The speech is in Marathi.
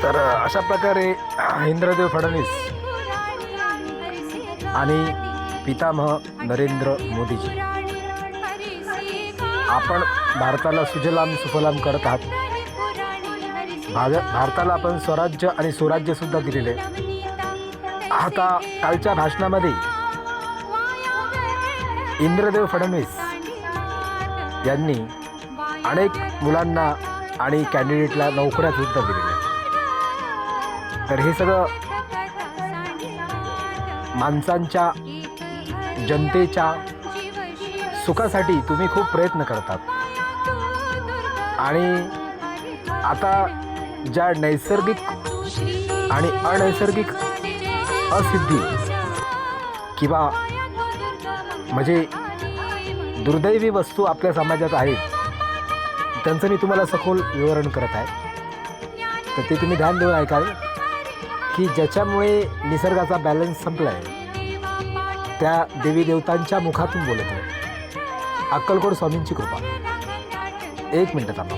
तर अशा प्रकारे इंद्रदेव फडणवीस आणि पितामह नरेंद्र मोदीजी आपण भारताला सुजलाम सुफलाम करत आहात. भारताला आपण स्वराज्य आणि सुराज्य सुद्धा दिलेले. आता कालच्या भाषणामध्ये इंद्रदेव फडणवीस यांनी अनेक मुलांना आणि कॅन्डिडेटला नोकऱ्या सुद्धा दिलेल्या. तर हे सगळं माणसांच्या जनतेच्या सुखासाठी तुम्ही खूप प्रयत्न करतात. आणि आता ज्या नैसर्गिक आणि अनैसर्गिक असिद्धी किंवा म्हणजे दुर्दैवी वस्तू आपल्या समाजात आहेत त्यांचं मी तुम्हाला सखोल विवरण करत आहे. तर ते तुम्ही ध्यान देऊन ऐकाल की ज्याच्यामुळे निसर्गाचा बॅलन्स संपला आहे त्या देवी देवतांच्या मुखातून बोलत आहे. अक्कलकोट स्वामींची कृपा. 1 मिनिट थांबा.